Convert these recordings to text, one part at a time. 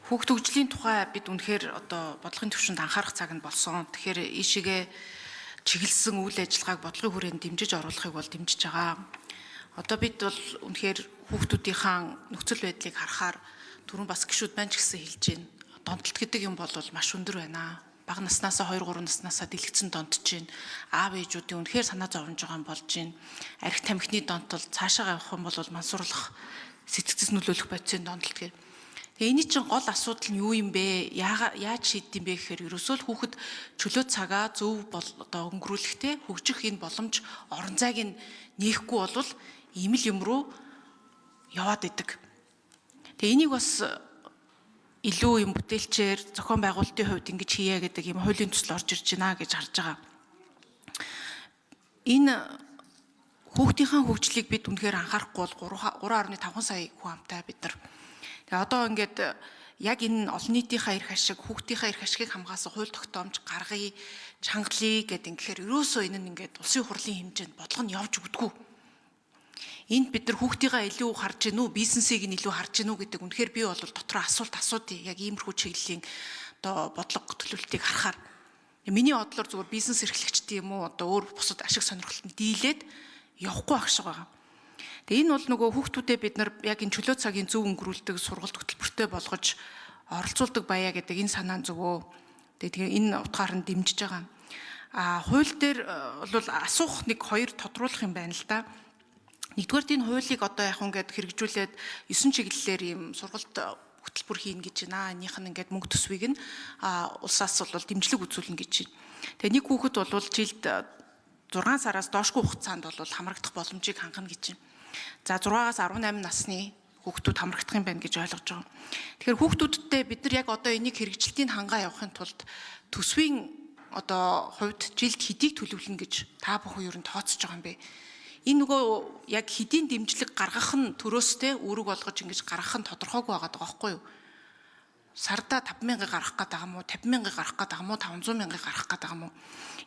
Хүүхд хөгжлийн тухай бид үнэхээр одоо бодлогын түвшинд анхаарах цаг нь болсон. Тэгэхээр ийшээгээ чиглэсэн үйл ажиллагааг бодлогын хүрээнд дэмжиж оруулахыг бол дэмжиж байгаа. Одоо бид бол үнэхээр хүүхдүүдийнхээ нөхцөл байдлыг харахаар түрүүн бас гишүүд маань ч гэсэн хэлж байна. Донтолт гэдэг юм бол маш өндөр байна. Бага наснаасаа 2-3 наснаасаа дэлгэцэн донтож байна. Аав ээжүүдийн үнэхээр санаа зовж байгаа юм болж байна. Архи тамхины донтол цаашаа явах юм бол мансуурлах, сэтгцэс нөлөөлөх бодисын донтолт гэх. Тэгээ энэ чинь гол асуудал нь юу юм бэ? Яаж шийдэм бэ гэхээр ерөөсөө л хүүхэд чөлөө цагаа зөв одоо өнгөрүүлэхтэй хөгжих энэ боломж орон зайг нь нээхгүй болвол ийм л юм руу яваад идэг. Тэгээ энийг бас илүү юм бүтээлчээр зохион байгуулалтын хувьд ингэж хийе гэдэг юм хуулийн төсөл орж ирж байна гэж харж байгаа. Энэ хүүхдийнхээ хөгжлийг бид үнэхээр анхаарахгүй бол 3.5 сая хүн амтай бид нар. Тэгээ одоо ингээд яг энэ олон нийтийнхээ эрх ашиг, хүүхдийнхээ эрх ашигыг хамгаалсан хууль тогтоомж гаргая, чангалая гэдэг ингээд ерөөсөө энэ нь ингээд улсын хурлын хэмжээнд бодлого нь явж өгдөггүй. Энд бид нар хүүхдийнхээ илүү харж гинүү, бизнесийг нь илүү харж гинүү гэдэг үнэхээр би бол дотроо асуудыг яг иймэрхүү чиглэлийн одоо бодлого төлөвлөлтийг харахаар миний бодлоор зүгээр бизнес эрхлэгчдийн юм уу одоо өөр бусад ашиг сонирхолтод дийлээд явахгүй байх шиг байгаа. Тэгээ энэ бол нөгөө хүүхдүүдэд бид нар яг энэ чөлөө цагийн зөв өнгөрүүлдэг сургалт хөтөлбөртэй болгож оролцуулдаг баяа гэдэг энэ санаа зөвөө. Тэгээ энэ утгаар нь дэмжиж байгаа. Хууль дээр бол асуух нэг хоёр тодруулах юм байна л да. Нэгдүгээр энэ хуулийг одоо яг ингээд хэрэгжүүлээд 9 чиглэлээр ийм сургалт хөтөлбөр хийн гэж байна. Энийх нь ингээд мөнгө төсвийг нь улсаас бол дэмжлэг үзүүлнэ гэж байна. Тэгээ нэг хүүхэд бол жилд 6 сараас доошгүй хугацаанд бол хамрагдах боломжийг хангана гэж байна. За 6-аас 18 насны хүүхдүүд хамрагдах юм байна гэж ойлгож байгаа. Тэгэхээр хүүхдүүдтэй бид нар яг одоо энийг хэрэгжилтийг хангаа явахын тулд төсвийн одоо хувьд жилд хэдийг төлөвлөнө гэж та бүхэн ер нь тооцож байгаа юм бэ? Энэ нөгөө яг хэдийн дэмжлэг гаргах нь төрөөстэй үүрэг болгож ингэж гаргах нь тодорхойгүй байгаа байхгүй юу? Сарда 50000 гарах гэдэг юм уу, 50000 гарах гэдэг юм уу, 500,000 гарах гэдэг юм уу?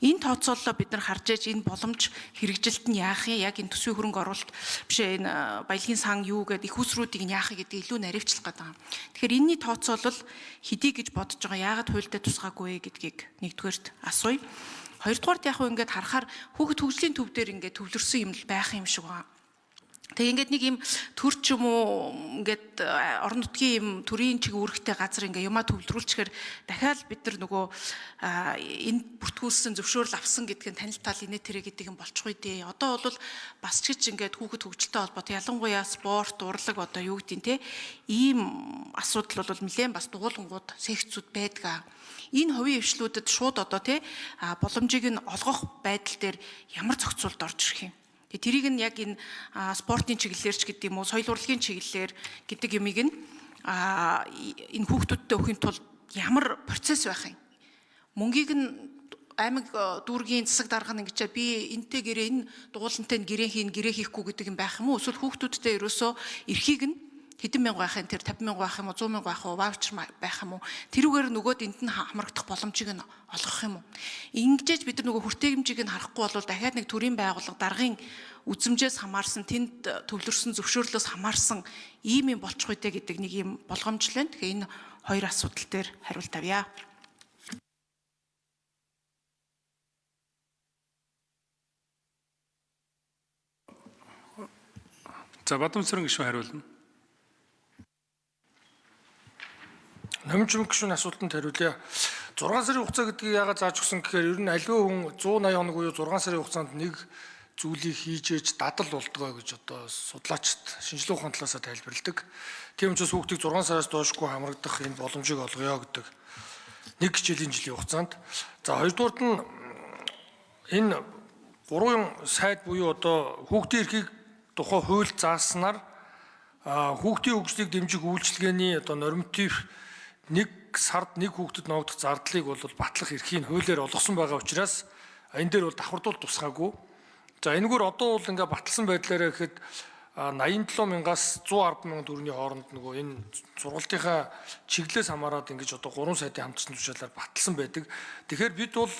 Энэ тооцооллоо бид нар харж ээж энэ боломж хэрэгжилт нь яах юм, яг энэ төсвийн хөрөнгө оруулалт бишээ энэ баялагын сан юу гэдэг их усруудыг нь яах гэдэг илүү наривчлах гэдэг юм. Тэгэхээр энэний тооцоолол хэдий гэж бодож байгаа яагаад хуультай тусгаагүй вэ гэдгийг нэгдүгээрт асууя. Хоёрдугаарт яг хөө ингээд харахаар хүүхэд хөгжлийн төв дээр ингээд төвлөрсөн юм л байх юм шиг байна. Тэгээ ингээд нэг юм төр ч юм уу ингээд орон нутгийн юм төрийн чиг үүрэгтэй газар ингээ юмаа төвлөрүүлчихээр дахиад бид нар нөгөө энэ бүртгүүлсэн зөвшөөрөл авсан гэдгийг танил тал инээ тэрэ гэдэг юм болчихгүй дээ. Одоо бол бас ч гэж ингээд хүүхэд хөгжилтэй холбоотой ялангуяа спорт, урлаг одоо юу гэдэг нь те ийм асуудал бол нэлээд бас дугуулгууд секцүүд байдаг. Энэ хувийн хвшлүүдэд шууд одоо те боломжийг нь олгох байдал дээр ямар зохицуулт орж ирэх юм. Тэрийг нь яг энэ спортын чиглэлээрч гэдэг юм уу, соёл урлагийн чиглэлээр гэдэг юмыг нь энэ хүүхдүүдтэй өхийн тулд ямар процесс байх юм? Мөнгийг нь аймаг дүүргийн засаг дарга нь ингэж би энтэй гэрээ энэ дугуулантай гэрээ хийхгүй гэдэг юм байх юм уу? Эсвэл хүүхдүүдтэй ерөөсөө эрхийг нь хэдэн мянга байх юм, тэр 50,000 байх юм уу, 100,000 байх уу, ваучер байх юм уу? Тэрүүгээр нөгөөд энд нь хамрагдах боломжийг нь олгох юм уу? Ингэж бид нар нөгөө хүртээмжийг нь харахгүй бол дахиад нэг төрийн байгууллага даргын үзмжээс хамаарсан тэнд төвлөрсөн зөвшөөрлөөс хамаарсан ийм юм болчих үедээ гэдэг нэг юм болгоомжлоо. Тэгэхээр энэ хоёр асуудал дээр хариулт авъя. За Бадамсрын гишүүн хариулна. Номжим гишүүний асуултанд хариулъя. 6 сарын хугацаа гэдгийг яагаад зааж өгсөн гэхээр ер нь аливаа хүн 180 хоног буюу 6 сарын хугацаанд нэг зүйлийг хийж ээж дадал болдгоо гэж одоо судлаачид шинжилгээ ухааны талаас тайлбарладаг. Тийм учраас хүүхдийг 6 сараас доошгүй хамрагдах энэ боломжийг олгоё гэдэг нэг жилийн хугацаанд. За хоёрдугаарт нь энэ 3 сайд буюу одоо хүүхдийн эрхийг тухай хууль зааснаар хүүхдийн хөгжлийг дэмжих үйлчилгээний одоо норматив нэг сард нэг хүүхдэд ногдох зардлыг бол батлах эрхийг хуулиар олгосон байгаа учраас энэ дээр бол давхардуул тусгаагүй. За энэгээр одоо бол ингээ батлсан байдлаараа гэхэд 87,000-аас 110,000 төгрөгийн хооронд нөгөө энэ сургалтынхаа чиглэлээс хамаарат ингэж одоо 3 сайдын хамтсан тушаалаар батлсан байдаг. Тэгэхээр бид бол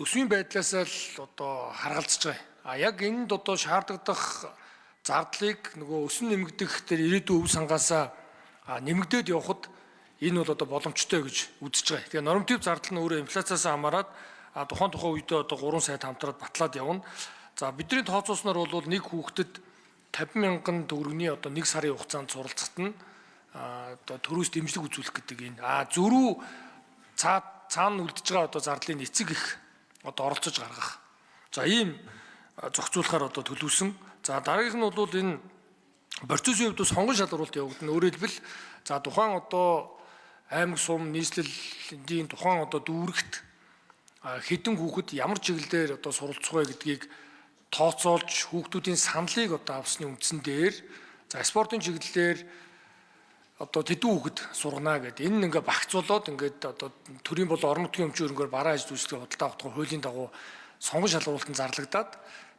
төсвийн байдлаас л одоо харгалзаж байгаа. Яг энд одоо шаардлагадах зардлыг нөгөө өсөн нэмэгдэх дээр ирээдүйн өв сангаасаа нэмэгдээд явхад энэ бол одоо боломжтой гэж үзэж байгаа. Тэгэхээр норматив зардал нь өөрөө инфляциас хамаарат тухайн үедээ одоо 3 сая хамтраад батлаад явна. За бидний тооцоосноор бол нэг хүүхдэд 50,000 төгрөгийн одоо 1 сарын хугацаанд суралцахад нь одоо төрөөс дэмжлэг үзүүлэх гэдэг энэ зөрүү цаана үлдэж байгаа одоо зардлын эцэг их одоо оролцож гаргах. За ийм зохицуулахаар одоо төлөвлөсөн. За дараагийнх нь бол энэ процессын хувьд сонгон шалгаруулалт явагдана. Өөрөөр хэлбэл за тухайн одоо аймаг сум нийслэлийн тухайн одоо дүүрэгт хэдэн хүүхэд ямар чиглэлээр одоо суралцах вэ гэдгийг тооцоолж хүүхдүүдийн саналыг одоо авсны үндсэн дээр за спортын чиглэлээр одоо тэдэн хүүхэд сургана гэдэг. Энэ ингээ багцуулаад ингээд одоо төрийн бол орон нутгийн өмчийн хөрөнгөөр бараа ажил үйлчлэгээ худалдаа авах хуулийн дагуу сонгон шалгуулалтанд зарлагдаад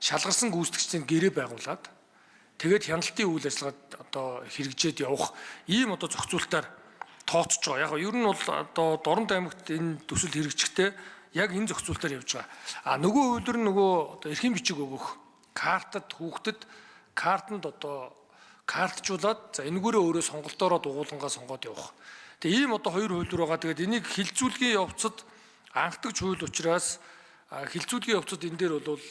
шалгарсан гүйцэтгэгчдийн гэрээ байгуулад тэгээд хяналтын үйл ажиллагаад одоо хэрэгжээд явах ийм одоо зохицуултаар тооцож байгаа. Яг ер нь бол одоо Дорнод аймагт энэ төсөл хэрэгжихдээ яг энэ зохицуултаар явж байгаа. Нөгөө үйлдвэр нь нөгөө одоо эрхийн бичиг өгөх картад хүүхдэд картанд одоо картжуулаад за энэгээрээ өөрөө сонголтоороо дугуулангаа сонгоод явах. Тэгээ ийм одоо хоёр хууль байгаа. Тэгээд энийг хилцүүлгийн явцад анхдагч хууль учраас хилцүүлгийн явцад энэ дээр бол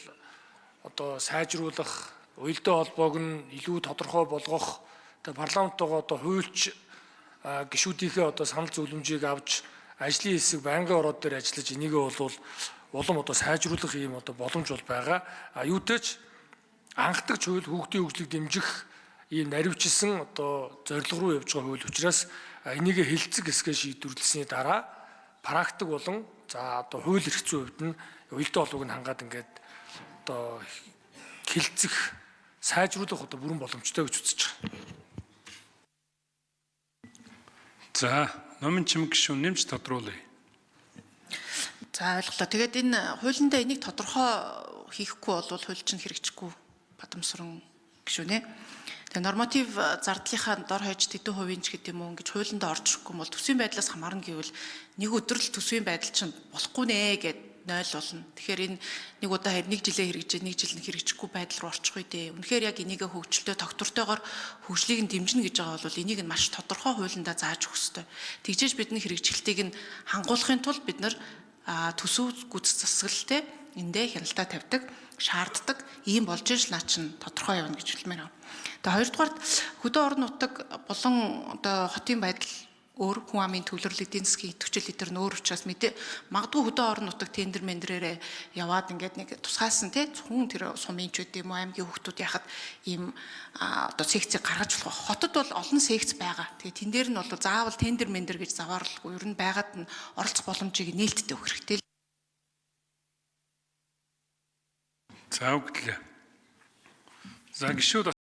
одоо сайжруулах, уялдаа холбоог нь илүү тодорхой болгох, тэгээ парламенттойгоо одоо хуульч гишүүдийнхээ одоо санал зөвлөмжийг авч ажлын хэсэг байнгын ороод дээр ажиллаж энийгээ бол улам одоо сайжруулах ийм одоо боломж бол байгаа. Юутэйч анхдагч хууль хүүхдийн хөгжлийг дэмжих ийм наривчилсан одоо зорилго руу явж байгаа хууль учраас энийг хэлцэг хэсгээ шийдвэрлэсний дараа практик болон за одоо хууль эрх зүйн хувьд нь уялдаа холбоог нь хангаад ингээд одоо хэлцэх сайжруулах одоо бүрэн боломжтой гэж үзэж байгаа. За номын чимэг гишүүн нэмж тодруулъя. За ойлголоо. Тэгээд энэ хуулиндаа энийг тодорхой хийхгүй бол хууль чинь хэрэгжихгүй Бадамсран гишүүнэ. Тэгээд норматив зардлынхаа дор хаяж тэдэн хувийн ч гэдэг юм уу ингэж хуулиндаа орж ирэхгүй бол төсвийн байдлаас хамаарна гэвэл нэг өдөр л төсвийн байдал чинь болохгүй нэ гэд 0 болно. Тэгэхээр энэ нэг удаа нэг жилээ хэрэгжиж нэг жил нь хэрэгжихгүй байдал руу орчих үе дээ. Үнэхээр яг энийг хөгжилтэй тогтвортойгоор хөгжлийг нь дэмжинэ гэж байгаа бол энийг нь маш тодорхой хуулиндаа зааж өгөх ёстой. Тэгжээж бидний хэрэгжилтийг нь хангуулахын тулд бид нар төсөв гүйцэтгэх засаглалтай эндээ хяналтаа тавьдаг, шаарддаг. Ийм болж иж наа чин тодорхой явна гэж хэлмээр байна. Тэгээ хоёрдугаарт хөдөө орон нутаг болон одоо хотын байдал өөр хүн амын төвлөрлөг эдийн засгийн идэвхжил эдгээр нь өөр учраас магадгүй хөдөө орон нутаг тендер мендерээрээ яваад ингээд нэг тусгаасан тий зөвхөн тэр сумын ч үгүй юм аймгийн хүүхдүүд яхад ийм одоо секцийг гаргаж болох. Хотод бол олон секц байгаа. Тэгээ тэн дээр нь бол заавал тендер мендер гэж заваарлахгүй ер нь байгаад нь оролцох боломжийг нээлттэй өгөх хэрэгтэй. За үгэлээ. За гишүүд